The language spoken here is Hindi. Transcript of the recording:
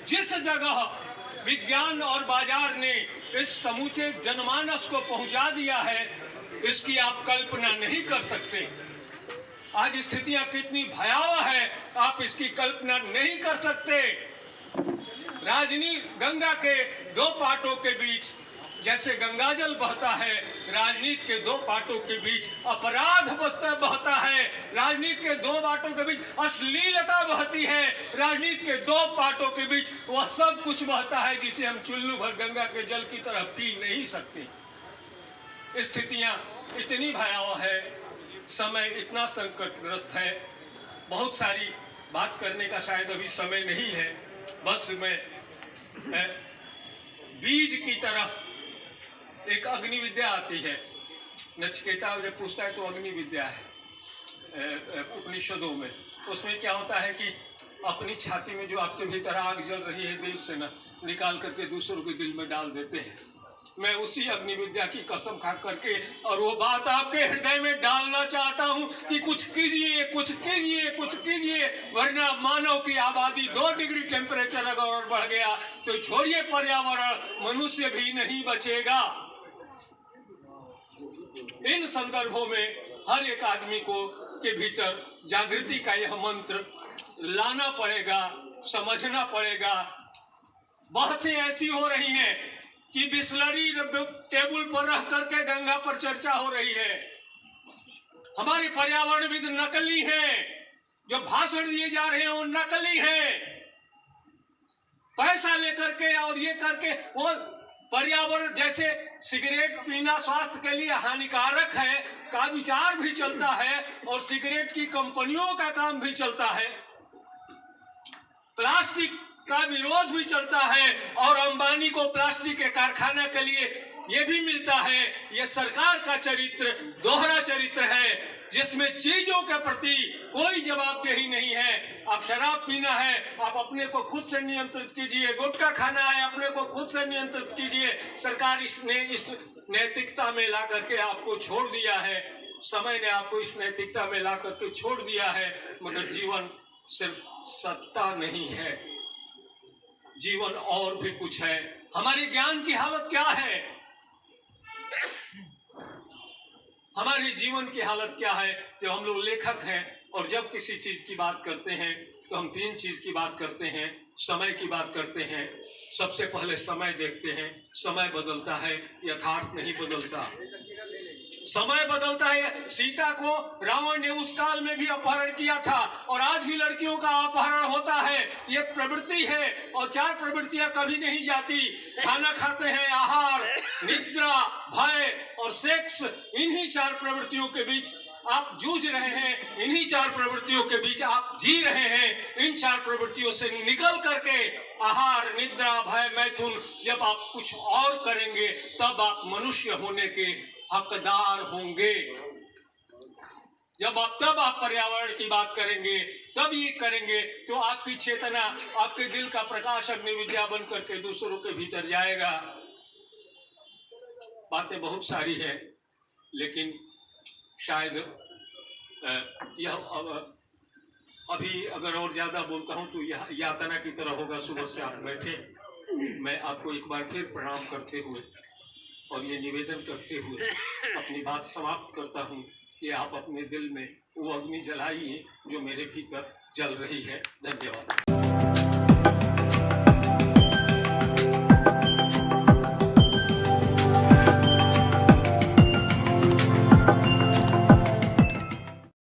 जिस जगह विज्ञान और बाजार ने इस समूचे जनमानस को पहुंचा दिया है, इसकी आप कल्पना नहीं कर सकते। आज स्थितियां कितनी भयावह है, आप इसकी कल्पना नहीं कर सकते। राजनीति गंगा के दो पाटों के बीच जैसे गंगाजल बहता है, राजनीति के दो पाटों के बीच अपराध बहता है, राजनीति के दो पाटों के बीच अश्लीलता बहती है, राजनीति के दो पाटों के बीच वह सब कुछ बहता है जिसे हम चुल्लू भर गंगा के जल की तरह पी नहीं सकते। स्थितियां इतनी भयावह है, समय इतना संकटग्रस्त है, बहुत सारी बात करने का शायद अभी समय नहीं है। बस मैं बीज की तरह एक अग्नि विद्या आती है, नचिकेता जब पूछता है तो अग्नि विद्या है उपनिषदों में। उसमें क्या होता है कि अपनी छाती में जो आपके भीतर आग जल रही है, दिल से न निकाल करके दूसरों के दिल में डाल देते हैं। मैं उसी अग्नि विद्या की कसम खा करके और वो बात आपके हृदय में डालना चाहता हूं कि कुछ कीजिए, कुछ कीजिए, कुछ कीजिए, वरना मानव की आबादी 2 डिग्री टेम्परेचर अगर और बढ़ गया तो छोड़िए पर्यावरण, मनुष्य भी नहीं बचेगा। इन संदर्भों में हर एक आदमी को के भीतर जागृति का यह मंत्र लाना पड़ेगा, समझना पड़ेगा। बहसें ऐसी हो रही हैं कि बिस्लरी टेबल पर रख करके गंगा पर चर्चा हो रही है। हमारे पर्यावरणविद नकली हैं, जो भाषण दिए जा रहे हैं वो नकली हैं। पैसा लेकर के और ये करके वो पर्यावरण, जैसे सिगरेट पीना स्वास्थ्य के लिए हानिकारक है का विचार भी चलता है और सिगरेट की कंपनियों का काम भी चलता है, प्लास्टिक का विरोध भी चलता है और अंबानी को प्लास्टिक के कारखाना के लिए ये भी मिलता है। ये सरकार का चरित्र दोहरा चरित्र है जिसमें चीजों के प्रति कोई जवाबदेही नहीं है। आप शराब पीना है, आप अपने को खुद से नियंत्रित कीजिए, गुटखा खाना है, अपने को खुद से नियंत्रित कीजिए। सरकार इसने इस नैतिकता में ला करके आपको छोड़ दिया है, समय ने आपको इस नैतिकता में ला करके छोड़ दिया है। मगर जीवन सिर्फ सत्ता नहीं है, जीवन और भी कुछ है। हमारे ज्ञान की हालत क्या है, हमारे जीवन की हालत क्या है। जो हम लोग लेखक हैं और जब किसी चीज की बात करते हैं तो हम 3 चीज की बात करते हैं। समय की बात करते हैं, सबसे पहले समय देखते हैं। समय बदलता है, यथार्थ नहीं बदलता। समय बदलता है। सीता को रावण ने उस काल में भी अपहरण किया था और आज भी लड़कियों का अपहरण होता है। ये प्रवृत्ति है और 4 प्रवृत्तियां कभी नहीं जाती। खाना खाते हैं, आहार, निद्रा, भय और सेक्स। इन्हीं 4 प्रवृत्तियों के बीच आप जूझ रहे हैं, इन्हीं 4 प्रवृत्तियों के बीच आप जी रहे हैं। इन 4 प्रवृत्तियों से निकल करके आहार, निद्रा, भय, मैथुन जब आप कुछ और करेंगे तब आप मनुष्य होने के हकदार होंगे। जब आप पर्यावरण की बात करेंगे, तब ये करेंगे तो आपकी चेतना, आपके दिल का प्रकाश अग्नि विद्या बन करके दूसरों के भीतर जाएगा। बातें बहुत सारी है, लेकिन शायद यह अभी अगर और ज्यादा बोलता हूं तो यह यातना की तरह होगा। सुबह से आप बैठे, मैं आपको एक बार फिर प्रणाम करते हुए और ये निवेदन करते हुए अपनी बात समाप्त करता हूँ कि आप अपने दिल में वो अग्नि जलाइए जो मेरे भीतर जल रही है। धन्यवाद।